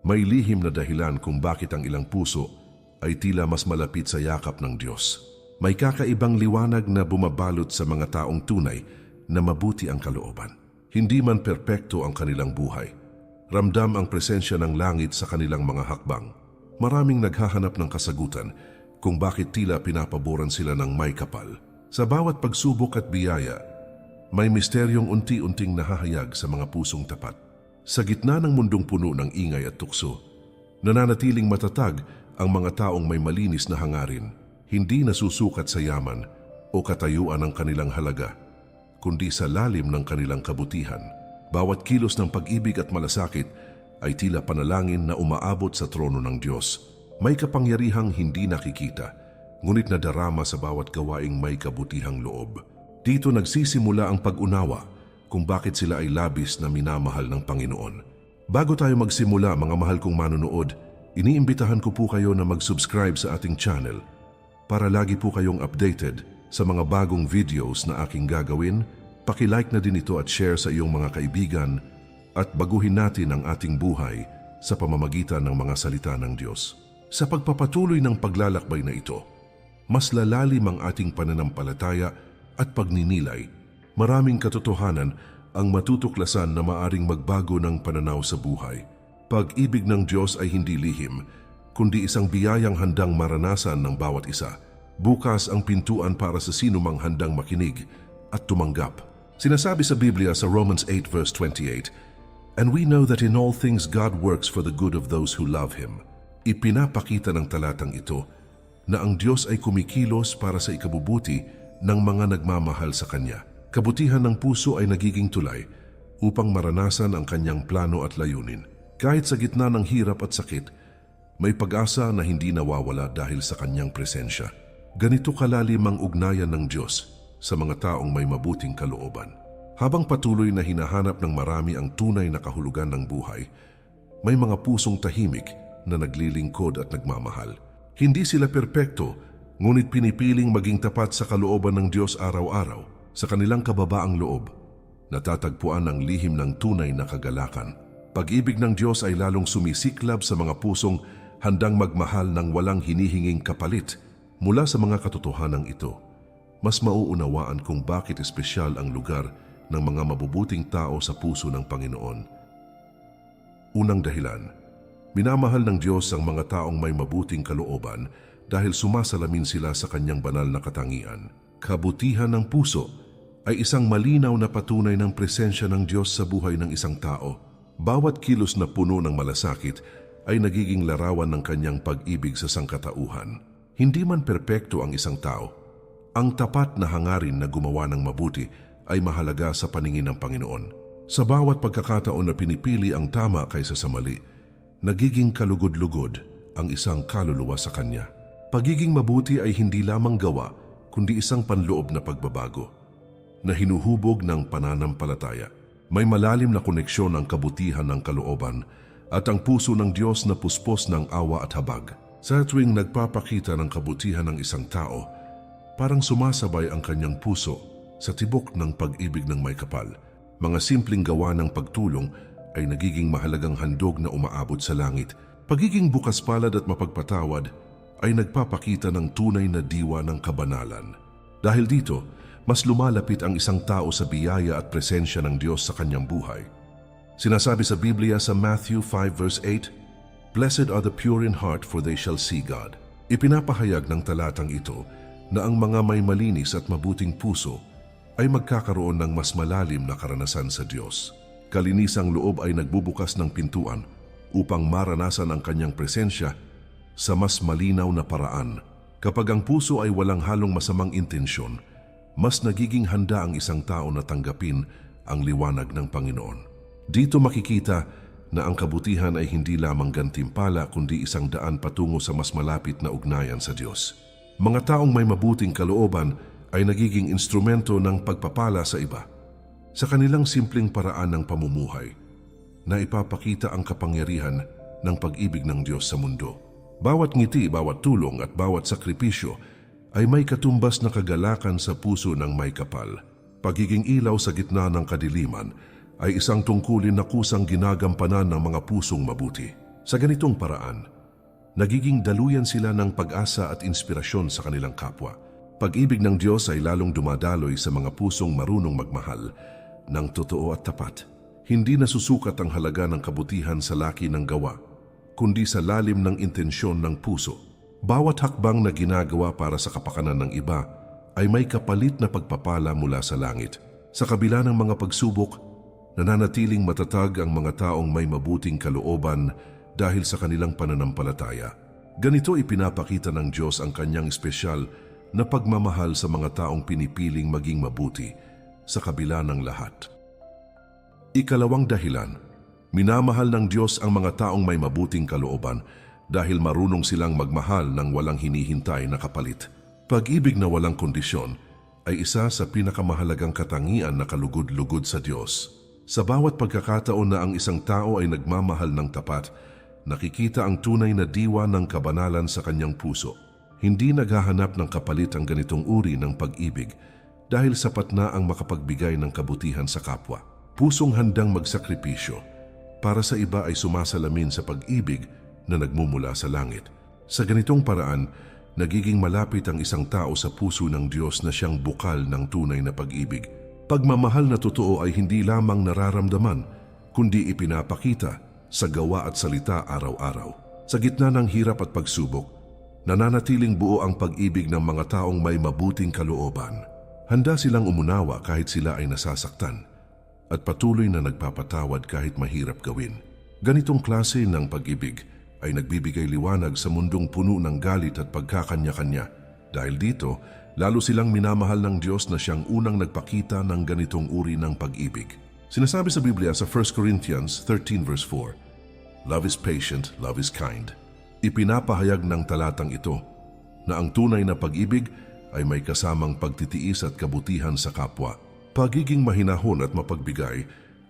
May lihim na dahilan kung bakit ang ilang puso ay tila mas malapit sa yakap ng Diyos. May kakaibang liwanag na bumabalot sa mga taong tunay na mabuti ang kalooban. Hindi man perpekto ang kanilang buhay. Ramdam ang presensya ng langit sa kanilang mga hakbang. Maraming naghahanap ng kasagutan kung bakit tila pinapaboran sila ng may kapal. Sa bawat pagsubok at biyaya, may misteryong unti-unting nahahayag sa mga pusong tapat. Sa gitna ng mundong puno ng ingay at tukso, nananatiling matatag ang mga taong may malinis na hangarin, hindi nasusukat sa yaman o katayuan ng kanilang halaga, kundi sa lalim ng kanilang kabutihan. Bawat kilos ng pag-ibig at malasakit ay tila panalangin na umaabot sa trono ng Diyos. May kapangyarihang hindi nakikita, ngunit nadarama sa bawat gawaing may kabutihang loob. Dito nagsisimula ang pag-unawa kung bakit sila ay labis na minamahal ng Panginoon. Bago tayo magsimula, mga mahal kong manonood, iniimbitahan ko po kayo na mag-subscribe sa ating channel para lagi po kayong updated sa mga bagong videos na aking gagawin. Paki-like na din ito at share sa iyong mga kaibigan at baguhin natin ang ating buhay sa pamamagitan ng mga salita ng Diyos. Sa pagpapatuloy ng paglalakbay na ito, mas lalalim ang ating pananampalataya at pagninilay. Maraming katotohanan ang matutuklasan na maaring magbago ng pananaw sa buhay. Pag-ibig ng Diyos ay hindi lihim, kundi isang biyayang handang maranasan ng bawat isa. Bukas ang pintuan para sa sinumang handang makinig at tumanggap. Sinasabi sa Biblia sa Romans 8 verse 28, "And we know that in all things God works for the good of those who love Him." Ipinapakita ng talatang ito na ang Diyos ay kumikilos para sa ikabubuti ng mga nagmamahal sa Kanya. Kabutihan ng puso ay nagiging tulay upang maranasan ang Kanyang plano at layunin. Kahit sa gitna ng hirap at sakit, may pag-asa na hindi nawawala dahil sa Kanyang presensya. Ganito kalalim ang ugnayan ng Diyos sa mga taong may mabuting kalooban. Habang patuloy na hinahanap ng marami ang tunay na kahulugan ng buhay, may mga pusong tahimik na naglilingkod at nagmamahal. Hindi sila perpekto, ngunit pinipiling maging tapat sa kalooban ng Diyos araw-araw. Sa kanilang kababaang loob, natatagpuan ang lihim ng tunay na kagalakan. Pag-ibig ng Diyos ay lalong sumisiklab sa mga pusong handang magmahal ng walang hinihinging kapalit. Mula sa mga katotohanang ito, mas mauunawaan kung bakit espesyal ang lugar ng mga mabubuting tao sa puso ng Panginoon. Unang dahilan, minamahal ng Diyos ang mga taong may mabuting kalooban dahil sumasalamin sila sa Kanyang banal na katangian. Kabutihan ng puso ay isang malinaw na patunay ng presensya ng Diyos sa buhay ng isang tao. Bawat kilos na puno ng malasakit ay nagiging larawan ng Kanyang pag-ibig sa sangkatauhan. Hindi man perpekto ang isang tao, ang tapat na hangarin na gumawa ng mabuti ay mahalaga sa paningin ng Panginoon. Sa bawat pagkakataon na pinipili ang tama kaysa sa mali, nagiging kalugod-lugod ang isang kaluluwa sa Kanya. Pagiging mabuti ay hindi lamang gawa, kundi isang panloob na pagbabago na hinuhubog ng pananampalataya. May malalim na koneksyon ang kabutihan ng kalooban at ang puso ng Diyos na puspos ng awa at habag. Sa tuwing nagpapakita ng kabutihan ng isang tao, parang sumasabay ang kanyang puso sa tibok ng pag-ibig ng may kapal. Mga simpleng gawa ng pagtulong ay nagiging mahalagang handog na umaabot sa langit. Pagiging bukas palad at mapagpatawad ay nagpapakita ng tunay na diwa ng kabanalan. Dahil dito, mas lumalapit ang isang tao sa biyaya at presensya ng Diyos sa kanyang buhay. Sinasabi sa Biblia sa Matthew 5 verse 8, "Blessed are the pure in heart, for they shall see God." Ipinapahayag ng talatang ito na ang mga may malinis at mabuting puso ay magkakaroon ng mas malalim na karanasan sa Diyos. Kalinisang loob ay nagbubukas ng pintuan upang maranasan ang Kanyang presensya sa mas malinaw na paraan. Kapag ang puso ay walang halong masamang intensyon, mas nagiging handa ang isang tao na tanggapin ang liwanag ng Panginoon. Dito makikita na ang kabutihan ay hindi lamang gantimpala kundi isang daan patungo sa mas malapit na ugnayan sa Diyos. Mga taong may mabuting kalooban ay nagiging instrumento ng pagpapala sa iba. Sa kanilang simpleng paraan ng pamumuhay, na ipapakita ang kapangyarihan ng pag-ibig ng Diyos sa mundo. Bawat ngiti, bawat tulong at bawat sakripisyo ay may katumbas na kagalakan sa puso ng may kapal. Pagiging ilaw sa gitna ng kadiliman ay isang tungkulin na kusang ginagampanan ng mga pusong mabuti. Sa ganitong paraan, nagiging daluyan sila ng pag-asa at inspirasyon sa kanilang kapwa. Pag-ibig ng Diyos ay lalong dumadaloy sa mga pusong marunong magmahal ng totoo at tapat. Hindi nasusukat ang halaga ng kabutihan sa laki ng gawa, kundi sa lalim ng intensyon ng puso. Bawat hakbang na ginagawa para sa kapakanan ng iba ay may kapalit na pagpapala mula sa langit. Sa kabila ng mga pagsubok, nananatiling matatag ang mga taong may mabuting kalooban dahil sa kanilang pananampalataya. Ganito ipinapakita ng Diyos ang kanyang espesyal na pagmamahal sa mga taong pinipiling maging mabuti sa kabila ng lahat. Ikalawang dahilan, minamahal ng Diyos ang mga taong may mabuting kalooban dahil marunong silang magmahal ng walang hinihintay na kapalit. Pag-ibig na walang kondisyon ay isa sa pinakamahalagang katangian na kalugod-lugod sa Diyos. Sa bawat pagkakataon na ang isang tao ay nagmamahal ng tapat, nakikita ang tunay na diwa ng kabanalan sa kanyang puso. Hindi naghahanap ng kapalit ang ganitong uri ng pag-ibig dahil sapat na ang makapagbigay ng kabutihan sa kapwa. Pusong handang magsakripisyo para sa iba ay sumasalamin sa pag-ibig na nagmumula sa langit. Sa ganitong paraan, nagiging malapit ang isang tao sa puso ng Diyos na siyang bukal ng tunay na pag-ibig. Pagmamahal na totoo ay hindi lamang nararamdaman, kundi ipinapakita sa gawa at salita araw-araw. Sa gitna ng hirap at pagsubok, nananatiling buo ang pag-ibig ng mga taong may mabuting kalooban. Handa silang umunawa kahit sila ay nasasaktan, at patuloy na nagpapatawad kahit mahirap gawin. Ganitong klase ng pag-ibig ay nagbibigay liwanag sa mundong puno ng galit at pagkakanya-kanya. Dahil dito, lalo silang minamahal ng Diyos na siyang unang nagpakita ng ganitong uri ng pag-ibig. Sinasabi sa Biblia sa 1 Corinthians 13 verse 4, "Love is patient, love is kind." Ipinapahayag ng talatang ito na ang tunay na pag-ibig ay may kasamang pagtitiis at kabutihan sa kapwa. Pagiging mahinahon at mapagbigay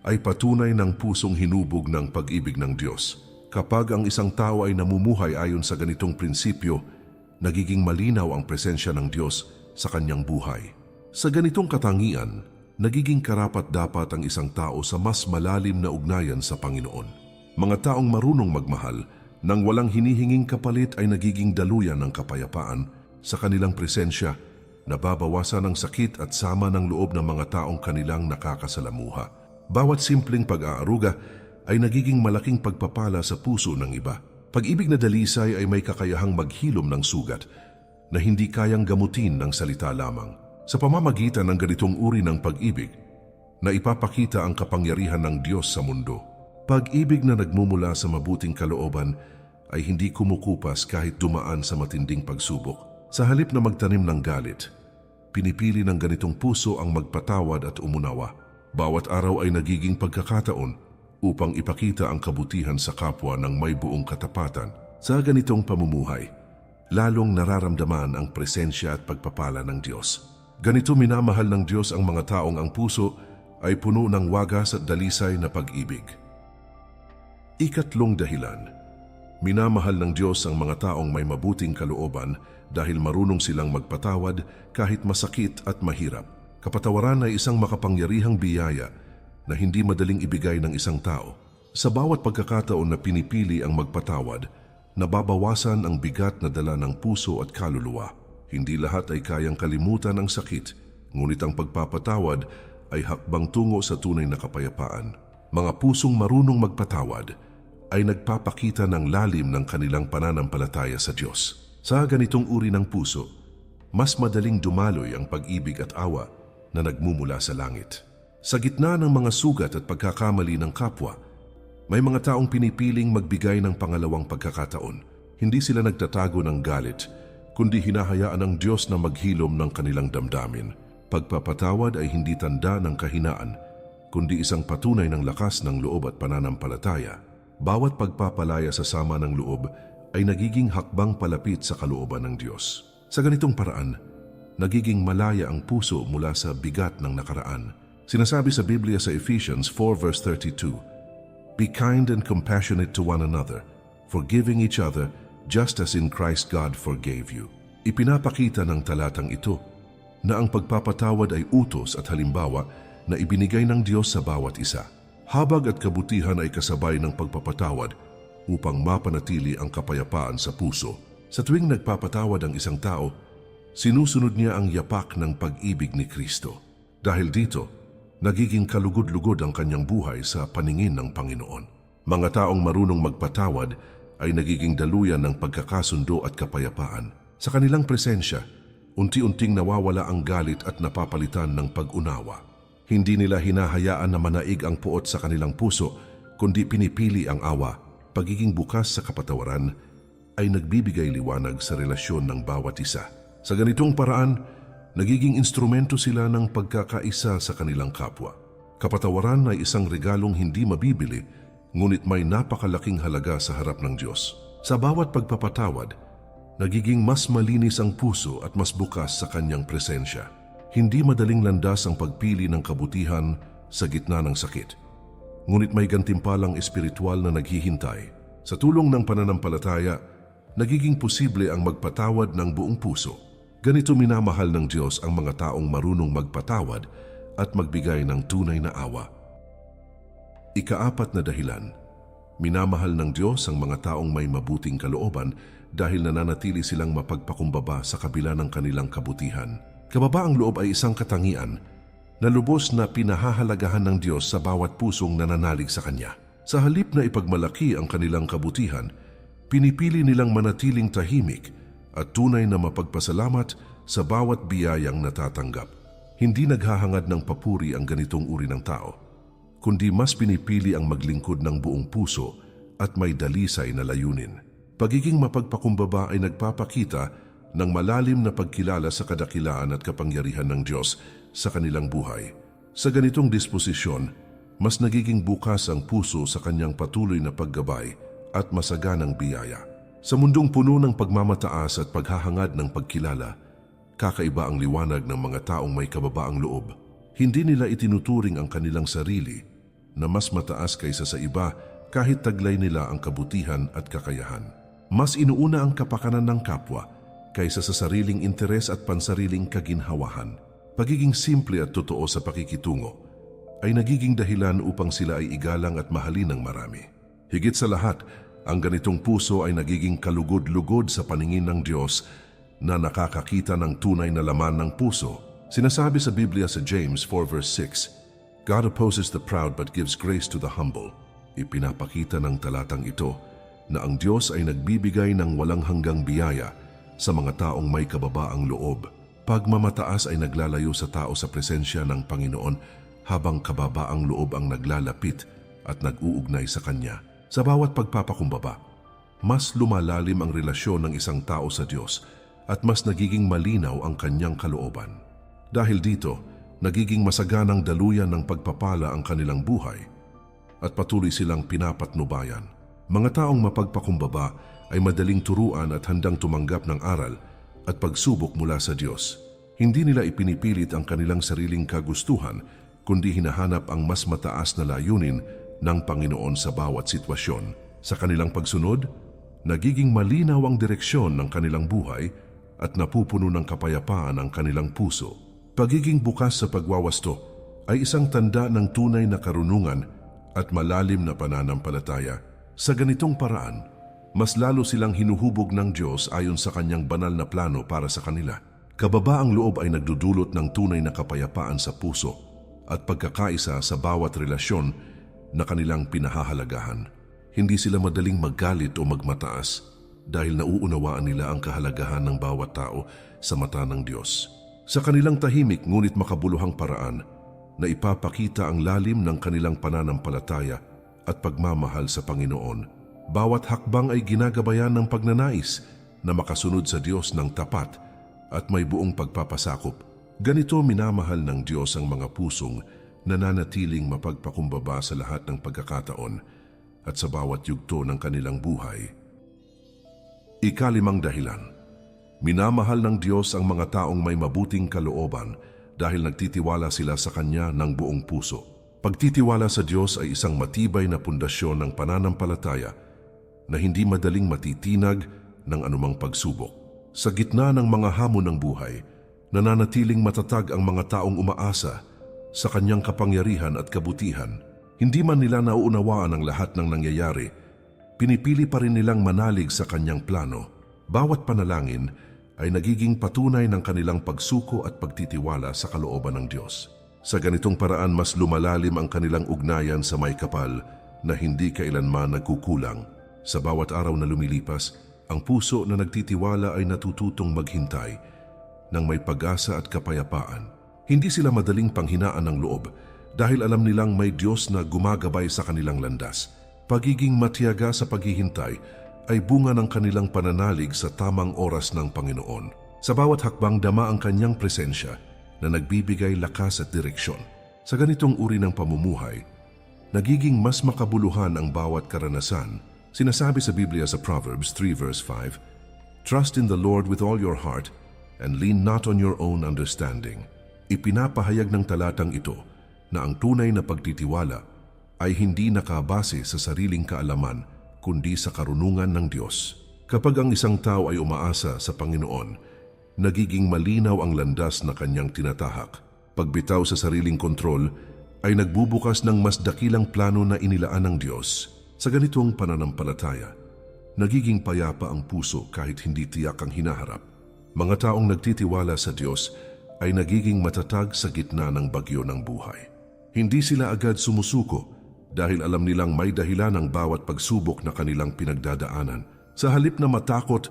ay patunay ng pusong hinubog ng pag-ibig ng Diyos. Kapag ang isang tao ay namumuhay ayon sa ganitong prinsipyo, nagiging malinaw ang presensya ng Diyos sa kanyang buhay. Sa ganitong katangian, nagiging karapat-dapat ang isang tao sa mas malalim na ugnayan sa Panginoon. Mga taong marunong magmahal nang walang hinihinging kapalit ay nagiging daluyan ng kapayapaan sa kanilang presensya, nababawasan ang sakit at sama ng loob ng mga taong kanilang nakakasalamuha. Bawat simpleng pag-aaruga ay nagiging malaking pagpapala sa puso ng iba. Pag-ibig na dalisay ay may kakayahang maghilom ng sugat na hindi kayang gamutin ng salita lamang. Sa pamamagitan ng ganitong uri ng pag-ibig, na ipapakita ang kapangyarihan ng Diyos sa mundo. Pag-ibig na nagmumula sa mabuting kalooban ay hindi kumukupas kahit dumaan sa matinding pagsubok. Sa halip na magtanim ng galit, pinipili ng ganitong puso ang magpatawad at umunawa. Bawat araw ay nagiging pagkakataon upang ipakita ang kabutihan sa kapwa ng may buong katapatan. Sa ganitong pamumuhay, lalong nararamdaman ang presensya at pagpapala ng Diyos. Ganito minamahal ng Diyos ang mga taong ang puso ay puno ng wagas at dalisay na pag-ibig. Ikatlong dahilan, minamahal ng Diyos ang mga taong may mabuting kalooban dahil marunong silang magpatawad kahit masakit at mahirap. Kapatawaran ay isang makapangyarihang biyaya na hindi madaling ibigay ng isang tao. Sa bawat pagkakataon na pinipili ang magpatawad, nababawasan ang bigat na dala ng puso at kaluluwa. Hindi lahat ay kayang kalimutan ang sakit, ngunit ang pagpapatawad ay hakbang tungo sa tunay na kapayapaan. Mga pusong marunong magpatawad ay nagpapakita ng lalim ng kanilang pananampalataya sa Diyos. Sa ganitong uri ng puso, mas madaling dumaloy ang pag-ibig at awa na nagmumula sa langit. Sa gitna ng mga sugat at pagkakamali ng kapwa, may mga taong pinipiling magbigay ng pangalawang pagkakataon. Hindi sila nagtatago ng galit, kundi hinahayaan ng Diyos na maghilom ng kanilang damdamin. Pagpapatawad ay hindi tanda ng kahinaan, kundi isang patunay ng lakas ng loob at pananampalataya. Bawat pagpapalaya sa sama ng loob ay nagiging hakbang palapit sa kalooban ng Diyos. Sa ganitong paraan, nagiging malaya ang puso mula sa bigat ng nakaraan. Sinasabi sa Biblia sa Ephesians 4 verse 32, "Be kind and compassionate to one another, forgiving each other, just as in Christ God forgave you." Ipinapakita ng talatang ito na ang pagpapatawad ay utos at halimbawa na ibinigay ng Diyos sa bawat isa. Habag at kabutihan ay kasabay ng pagpapatawad, upang mapanatili ang kapayapaan sa puso. Sa tuwing nagpapatawad ang isang tao, sinusunod niya ang yapak ng pag-ibig ni Kristo. Dahil dito, nagiging kalugod-lugod ang kanyang buhay sa paningin ng Panginoon. Mga taong marunong magpatawad ay nagiging daluyan ng pagkakasundo at kapayapaan. Sa kanilang presensya, unti-unting nawawala ang galit at napapalitan ng pag-unawa. Hindi nila hinahayaan na manaig ang puot sa kanilang puso, kundi pinipili ang awa. Pagiging bukas sa kapatawaran ay nagbibigay liwanag sa relasyon ng bawat isa. Sa ganitong paraan, nagiging instrumento sila ng pagkakaisa sa kanilang kapwa. Kapatawaran ay isang regalong hindi mabibili, ngunit may napakalaking halaga sa harap ng Diyos. Sa bawat pagpapatawad, nagiging mas malinis ang puso at mas bukas sa kanyang presensya. Hindi madaling landas ang pagpili ng kabutihan sa gitna ng sakit. Ngunit may gantimpalang espiritual na naghihintay. Sa tulong ng pananampalataya, nagiging posible ang magpatawad ng buong puso. Ganito minamahal ng Diyos ang mga taong marunong magpatawad at magbigay ng tunay na awa. Ika-4 na dahilan, minamahal ng Diyos ang mga taong may mabuting kalooban dahil nananatili silang mapagpakumbaba sa kabila ng kanilang kabutihan. Kababaang loob ay isang katangian na lubos na pinahahalagahan ng Diyos sa bawat pusong nananalig sa Kanya. Sa halip na ipagmalaki ang kanilang kabutihan, pinipili nilang manatiling tahimik at tunay na mapagpasalamat sa bawat biyayang natatanggap. Hindi naghahangad ng papuri ang ganitong uri ng tao, kundi mas pinipili ang maglingkod ng buong puso at may dalisay na layunin. Pagiging mapagpakumbaba ay nagpapakita ng malalim na pagkilala sa kadakilaan at kapangyarihan ng Diyos sa kanilang buhay. Sa ganitong disposisyon, mas nagiging bukas ang puso sa kanyang patuloy na paggabay at masaganang biyaya. Sa mundong puno ng pagmamataas at paghahangad ng pagkilala, kakaiba ang liwanag ng mga taong may kababaang loob. Hindi nila itinuturing ang kanilang sarili na mas mataas kaysa sa iba kahit taglay nila ang kabutihan at kakayahan. Mas inuuna ang kapakanan ng kapwa kaysa sa sariling interes at pansariling kaginhawahan. Pagiging simple at totoo sa pakikitungo ay nagiging dahilan upang sila ay igalang at mahalin ng marami. Higit sa lahat, ang ganitong puso ay nagiging kalugod-lugod sa paningin ng Diyos na nakakakita ng tunay na laman ng puso. Sinasabi sa Biblia sa James 4 verse 6, God opposes the proud but gives grace to the humble. Ipinapakita ng talatang ito na ang Diyos ay nagbibigay ng walang hanggang biyaya sa mga taong may kababaang loob. Pagmamataas ay naglalayo sa tao sa presensya ng Panginoon habang kababaang loob ang naglalapit at nag-uugnay sa Kanya. Sa bawat pagpapakumbaba, mas lumalalim ang relasyon ng isang tao sa Diyos at mas nagiging malinaw ang kanyang kalooban. Dahil dito, nagiging masaganang daluyan ng pagpapala ang kanilang buhay at patuloy silang pinapatnubayan. Mga taong mapagpakumbaba ay madaling turuan at handang tumanggap ng aral at pagsubok mula sa Diyos. Hindi nila ipinipilit ang kanilang sariling kagustuhan, kundi hinahanap ang mas mataas na layunin ng Panginoon sa bawat sitwasyon. Sa kanilang pagsunod, nagiging malinaw ang direksyon ng kanilang buhay at napupuno ng kapayapaan ang kanilang puso. Pagiging bukas sa pagwawasto ay isang tanda ng tunay na karunungan at malalim na pananampalataya. Sa ganitong paraan, mas lalo silang hinuhubog ng Diyos ayon sa kanyang banal na plano para sa kanila. Kababaang loob ay nagdudulot ng tunay na kapayapaan sa puso at pagkakaisa sa bawat relasyon na kanilang pinahahalagahan. Hindi sila madaling maggalit o magmataas dahil nauunawaan nila ang kahalagahan ng bawat tao sa mata ng Diyos. Sa kanilang tahimik ngunit makabuluhang paraan, na ipapakita ang lalim ng kanilang pananampalataya at pagmamahal sa Panginoon. Bawat hakbang ay ginagabayan ng pagnanais na makasunod sa Diyos ng tapat at may buong pagpapasakop. Ganito minamahal ng Diyos ang mga pusong nananatiling mapagpakumbaba sa lahat ng pagkakataon at sa bawat yugto ng kanilang buhay. Ika-5 dahilan. Minamahal ng Diyos ang mga taong may mabuting kalooban dahil nagtitiwala sila sa Kanya ng buong puso. Pagtitiwala sa Diyos ay isang matibay na pundasyon ng pananampalataya na hindi madaling matitinag ng anumang pagsubok. Sa gitna ng mga hamon ng buhay, nananatiling matatag ang mga taong umaasa sa Kanyang kapangyarihan at kabutihan. Hindi man nila nauunawaan ang lahat ng nangyayari, pinipili pa rin nilang manalig sa kanyang plano. Bawat panalangin ay nagiging patunay ng kanilang pagsuko at pagtitiwala sa kalooban ng Diyos. Sa ganitong paraan, mas lumalalim ang kanilang ugnayan sa may kapal na hindi kailanman nagkukulang. Sa bawat araw na lumilipas, ang puso na nagtitiwala ay natututong maghintay ng may pag-asa at kapayapaan. Hindi sila madaling panghinaan ng loob dahil alam nilang may Diyos na gumagabay sa kanilang landas. Pagiging matiyaga sa paghihintay ay bunga ng kanilang pananalig sa tamang oras ng Panginoon. Sa bawat hakbang, dama ang kanyang presensya na nagbibigay lakas at direksyon. Sa ganitong uri ng pamumuhay, nagiging mas makabuluhan ang bawat karanasan. Sinasabi sa Biblia sa Proverbs 3 verse 5, "Trust in the Lord with all your heart and lean not on your own understanding." Ipinapahayag ng talatang ito na ang tunay na pagtitiwala ay hindi nakabase sa sariling kaalaman kundi sa karunungan ng Diyos. Kapag ang isang tao ay umaasa sa Panginoon, nagiging malinaw ang landas na kanyang tinatahak. Pagbitaw sa sariling kontrol ay nagbubukas ng mas dakilang plano na inilaan ng Diyos. Sa ganitong pananampalataya, nagiging payapa ang puso kahit hindi tiyak ang hinaharap. Mga taong nagtitiwala sa Diyos ay nagiging matatag sa gitna ng bagyo ng buhay. Hindi sila agad sumusuko dahil alam nilang may dahilan ang bawat pagsubok na kanilang pinagdadaanan. Sa halip na matakot,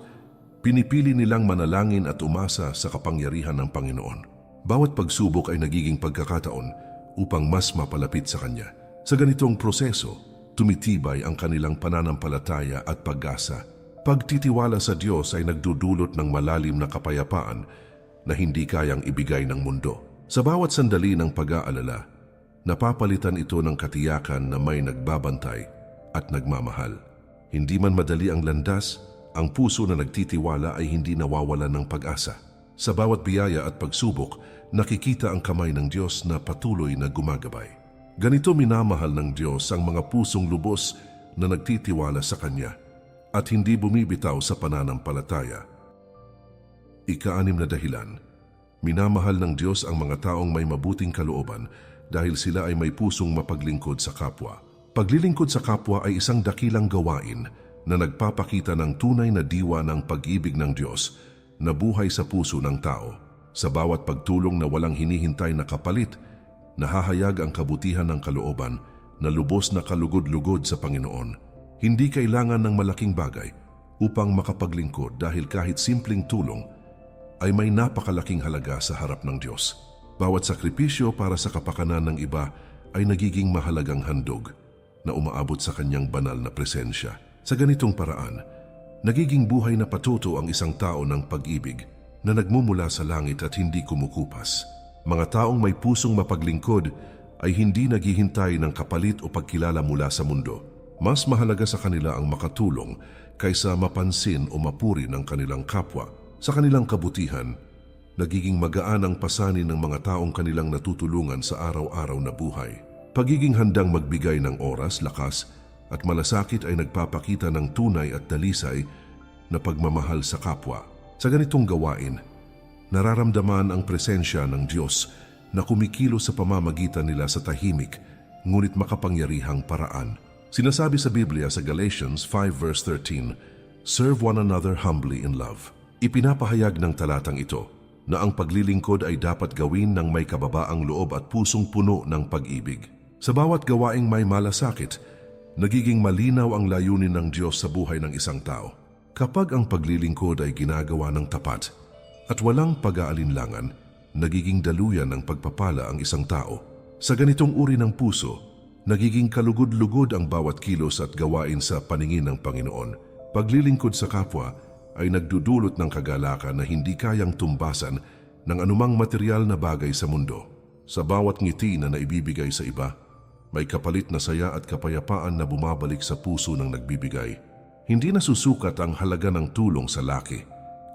pinipili nilang manalangin at umasa sa kapangyarihan ng Panginoon. Bawat pagsubok ay nagiging pagkakataon upang mas mapalapit sa Kanya. Sa ganitong proseso, tumitibay ang kanilang pananampalataya at pag-asa. Pagtitiwala sa Diyos ay nagdudulot ng malalim na kapayapaan na hindi kayang ibigay ng mundo. Sa bawat sandali ng pag-aalala, napapalitan ito ng katiyakan na may nagbabantay at nagmamahal. Hindi man madali ang landas, ang puso na nagtitiwala ay hindi nawawalan ng pag-asa. Sa bawat biyaya at pagsubok, nakikita ang kamay ng Diyos na patuloy na gumagabay. Ganito minamahal ng Diyos ang mga pusong lubos na nagtitiwala sa Kanya at hindi bumibitaw sa pananampalataya. Ika-6 na dahilan, minamahal ng Diyos ang mga taong may mabuting kalooban dahil sila ay may pusong mapaglingkod sa kapwa. Paglilingkod sa kapwa ay isang dakilang gawain na nagpapakita ng tunay na diwa ng pag-ibig ng Diyos na buhay sa puso ng tao. Sa bawat pagtulong na walang hinihintay na kapalit, nahahayag ang kabutihan ng kalooban na lubos na kalugod-lugod sa Panginoon. Hindi kailangan ng malaking bagay upang makapaglingkod dahil kahit simpleng tulong ay may napakalaking halaga sa harap ng Diyos. Bawat sakripisyo para sa kapakanan ng iba ay nagiging mahalagang handog na umaabot sa kanyang banal na presensya. Sa ganitong paraan, nagiging buhay na patuto ang isang tao ng pag-ibig na nagmumula sa langit at hindi kumukupas. Mga taong may pusong mapaglingkod ay hindi naghihintay ng kapalit o pagkilala mula sa mundo. Mas mahalaga sa kanila ang makatulong kaysa mapansin o mapuri ng kanilang kapwa. Sa kanilang kabutihan, nagiging magaan ang pasanin ng mga taong kanilang natutulungan sa araw-araw na buhay. Pagiging handang magbigay ng oras, lakas, at malasakit ay nagpapakita ng tunay at dalisay na pagmamahal sa kapwa. Sa ganitong gawain, nararamdaman ang presensya ng Diyos na kumikilo sa pamamagitan nila sa tahimik, ngunit makapangyarihang paraan. Sinasabi sa Biblia sa Galatians 5 verse 13, "Serve one another humbly in love." Ipinapahayag ng talatang ito na ang paglilingkod ay dapat gawin ng may kababaang loob at pusong puno ng pag-ibig. Sa bawat gawaing may malasakit, nagiging malinaw ang layunin ng Diyos sa buhay ng isang tao. Kapag ang paglilingkod ay ginagawa ng tapat at walang pag-aalinlangan, nagiging daluyan ng pagpapala ang isang tao. Sa ganitong uri ng puso, nagiging kalugod-lugod ang bawat kilos at gawain sa paningin ng Panginoon. Paglilingkod sa kapwa ay nagdudulot ng kagalakan na hindi kayang tumbasan ng anumang material na bagay sa mundo. Sa bawat ngiti na naibibigay sa iba, may kapalit na saya at kapayapaan na bumabalik sa puso ng nagbibigay. Hindi nasusukat ang halaga ng tulong sa laki,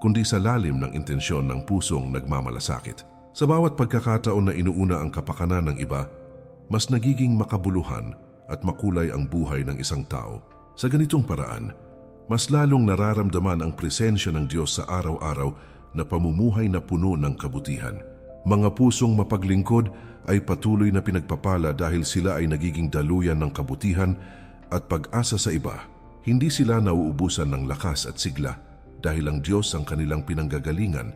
kundi sa lalim ng intensyon ng pusong nagmamalasakit. Sa bawat pagkakataon na inuuna ang kapakanan ng iba, mas nagiging makabuluhan at makulay ang buhay ng isang tao. Sa ganitong paraan, mas lalong nararamdaman ang presensya ng Diyos sa araw-araw na pamumuhay na puno ng kabutihan. Mga pusong mapaglingkod ay patuloy na pinagpapala dahil sila ay nagiging daluyan ng kabutihan at pag-asa sa iba. Hindi sila nauubusan ng lakas at sigla dahil ang Diyos ang kanilang pinanggagalingan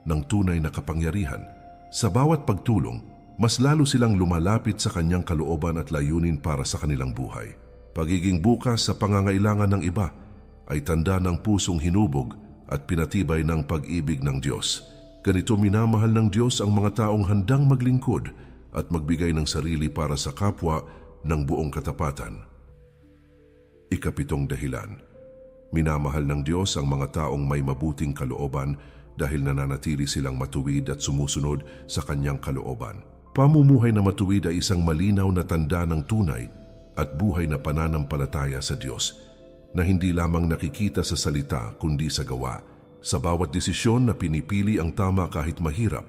ng tunay na kapangyarihan. Sa bawat pagtulong, mas lalo silang lumalapit sa kanyang kalooban at layunin para sa kanilang buhay. Pagiging bukas sa pangangailangan ng iba ay tanda ng pusong hinubog at pinatibay ng pag-ibig ng Diyos. Ganito minamahal ng Diyos ang mga taong handang maglingkod at magbigay ng sarili para sa kapwa ng buong katapatan. Ikapitong dahilan. Minamahal ng Diyos ang mga taong may mabuting kalooban dahil nananatili silang matuwid at sumusunod sa kanyang kalooban. Pamumuhay na matuwid ay isang malinaw na tanda ng tunay at buhay na pananampalataya sa Diyos na hindi lamang nakikita sa salita kundi sa gawa. Sa bawat desisyon na pinipili ang tama kahit mahirap,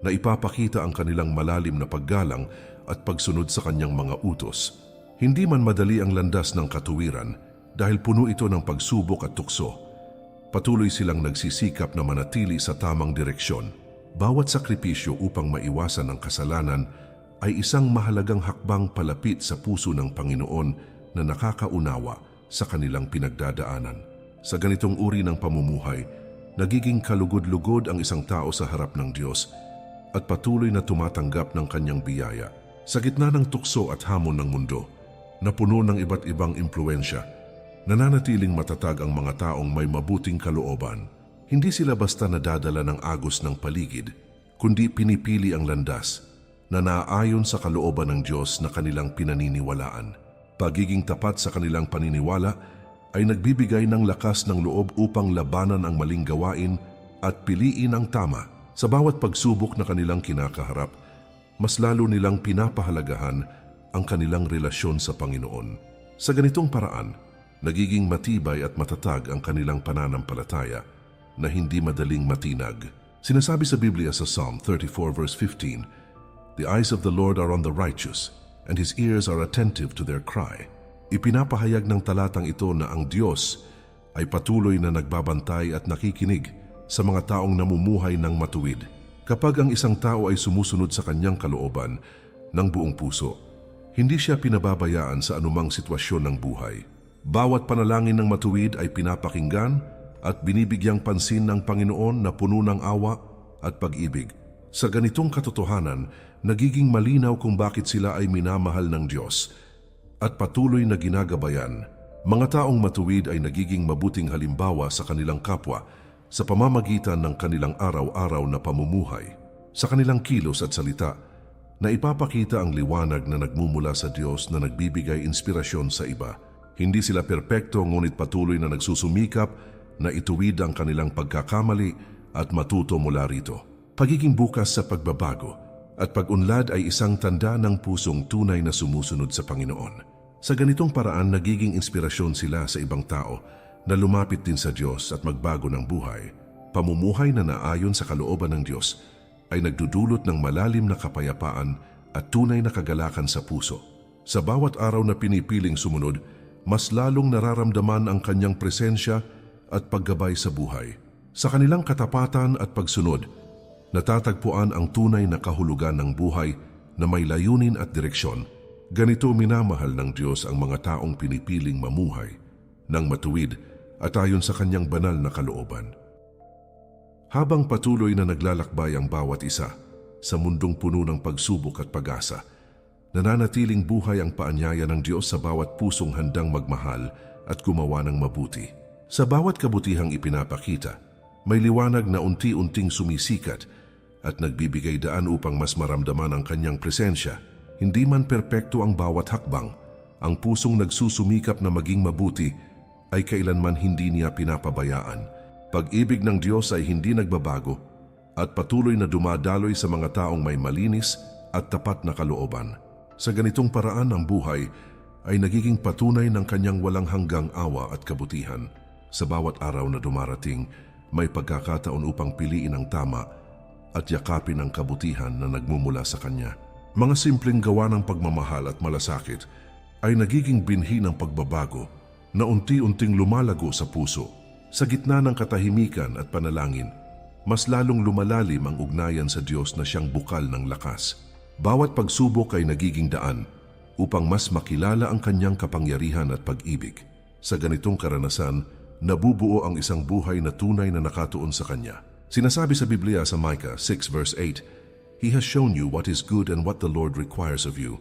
na ipapakita ang kanilang malalim na paggalang at pagsunod sa kanyang mga utos. Hindi man madali ang landas ng katuwiran dahil puno ito ng pagsubok at tukso. Patuloy silang nagsisikap na manatili sa tamang direksyon. Bawat sakripisyo upang maiwasan ang kasalanan ay isang mahalagang hakbang palapit sa puso ng Panginoon na nakakaunawa sa kanilang pinagdadaanan. Sa ganitong uri ng pamumuhay, nagiging kalugod-lugod ang isang tao sa harap ng Diyos at patuloy na tumatanggap ng kanyang biyaya. Sa gitna ng tukso at hamon ng mundo, na puno ng iba't ibang impluensya, nananatiling matatag ang mga taong may mabuting kalooban. Hindi sila basta nadadala ng agos ng paligid, kundi pinipili ang landas na naaayon sa kalooban ng Diyos na kanilang pinaniniwalaan. Pagiging tapat sa kanilang paniniwala ay nagbibigay ng lakas ng loob upang labanan ang maling gawain at piliin ang tama. Sa bawat pagsubok na kanilang kinakaharap, mas lalo nilang pinapahalagahan ang kanilang relasyon sa Panginoon. Sa ganitong paraan, nagiging matibay at matatag ang kanilang pananampalataya na hindi madaling matinag. Sinasabi sa Biblia sa Psalm 34 verse 15, "The eyes of the Lord are on the righteous, and His ears are attentive to their cry." Ipinapahayag ng talatang ito na ang Diyos ay patuloy na nagbabantay at nakikinig sa mga taong namumuhay ng matuwid. Kapag ang isang tao ay sumusunod sa kanyang kalooban ng buong puso, hindi siya pinababayaan sa anumang sitwasyon ng buhay. Bawat panalangin ng matuwid ay pinapakinggan at binibigyang pansin ng Panginoon na puno ng awa at pag-ibig. Sa ganitong katotohanan, nagiging malinaw kung bakit sila ay minamahal ng Diyos at patuloy na ginagabayan. Mga taong matuwid ay nagiging mabuting halimbawa sa kanilang kapwa sa pamamagitan ng kanilang araw-araw na pamumuhay. Sa kanilang kilos at salita, na ipapakita ang liwanag na nagmumula sa Diyos na nagbibigay inspirasyon sa iba. Hindi sila perpekto ngunit patuloy na nagsusumikap na ituwid ang kanilang pagkakamali at matuto mula rito. Pagiging bukas sa pagbabago at pag-unlad ay isang tanda ng pusong tunay na sumusunod sa Panginoon. Sa ganitong paraan, nagiging inspirasyon sila sa ibang tao na lumapit din sa Diyos at magbago ng buhay. Pamumuhay na naayon sa kalooban ng Diyos ay nagdudulot ng malalim na kapayapaan at tunay na kagalakan sa puso. Sa bawat araw na pinipiling sumunod, mas lalong nararamdaman ang kanyang presensya at paggabay sa buhay. Sa kanilang katapatan at pagsunod, natatagpuan ang tunay na kahulugan ng buhay na may layunin at direksyon. Ganito minamahal ng Diyos ang mga taong pinipiling mamuhay ng matuwid at ayon sa kanyang banal na kalooban. Habang patuloy na naglalakbay ang bawat isa sa mundong puno ng pagsubok at pag-asa, nananatiling buhay ang paanyaya ng Diyos sa bawat pusong handang magmahal at gumawa ng mabuti. Sa bawat kabutihang ipinapakita, may liwanag na unti-unting sumisikat at nagbibigay daan upang mas maramdaman ang kanyang presensya. Hindi man perpekto ang bawat hakbang, ang pusong nagsusumikap na maging mabuti ay kailanman hindi niya pinapabayaan. Pag-ibig ng Diyos ay hindi nagbabago at patuloy na dumadaloy sa mga taong may malinis at tapat na kalooban. Sa ganitong paraan, ang buhay ay nagiging patunay ng kanyang walang hanggang awa at kabutihan. Sa bawat araw na dumarating, may pagkakataon upang piliin ang tama at yakapin ang kabutihan na nagmumula sa kanya. Mga simpleng gawa ng pagmamahal at malasakit ay nagiging binhi ng pagbabago na unti-unting lumalago sa puso. Sa gitna ng katahimikan at panalangin, mas lalong lumalalim ang ugnayan sa Diyos na siyang bukal ng lakas. Bawat pagsubok ay nagiging daan upang mas makilala ang kanyang kapangyarihan at pag-ibig. Sa ganitong karanasan, nabubuo ang isang buhay na tunay na nakatuon sa Kanya. Sinasabi sa Biblia sa Micah 6 verse 8, He has shown you what is good and what the Lord requires of you,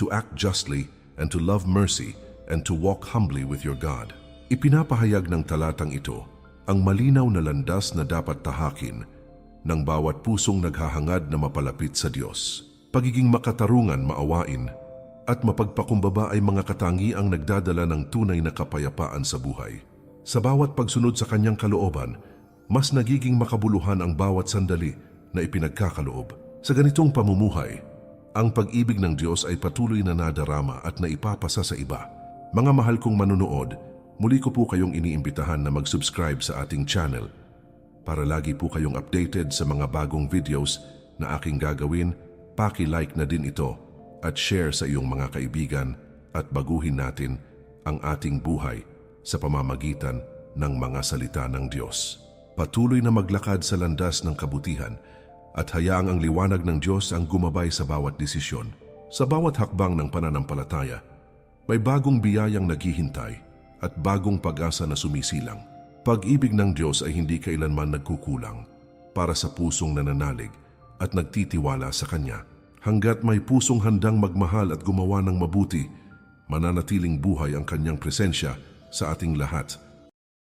to act justly and to love mercy and to walk humbly with your God. Ipinapahayag ng talatang ito ang malinaw na landas na dapat tahakin ng bawat pusong naghahangad na mapalapit sa Diyos. Pagiging makatarungan, maawain, at mapagpakumbaba ay mga katangiang nagdadala ng tunay na kapayapaan sa buhay. Sa bawat pagsunod sa Kanyang kalooban, mas nagiging makabuluhan ang bawat sandali na ipinagkakaloob. Sa ganitong pamumuhay, ang pag-ibig ng Diyos ay patuloy na nadarama at naipapasa sa iba. Mga mahal kong manunood, muli ko po kayong iniimbitahan na mag-subscribe sa ating channel para lagi po kayong updated sa mga bagong videos na aking gagawin. Paki-like na din ito at share sa iyong mga kaibigan at baguhin natin ang ating buhay sa pamamagitan ng mga salita ng Diyos. Patuloy na maglakad sa landas ng kabutihan at hayaang ang liwanag ng Diyos ang gumabay sa bawat desisyon. Sa bawat hakbang ng pananampalataya, may bagong biyayang naghihintay at bagong pag-asa na sumisilang. Pag-ibig ng Diyos ay hindi kailanman nagkukulang para sa pusong nananalig at nagtitiwala sa Kanya. Hanggat may pusong handang magmahal at gumawa ng mabuti, mananatiling buhay ang Kanyang presensya sa ating lahat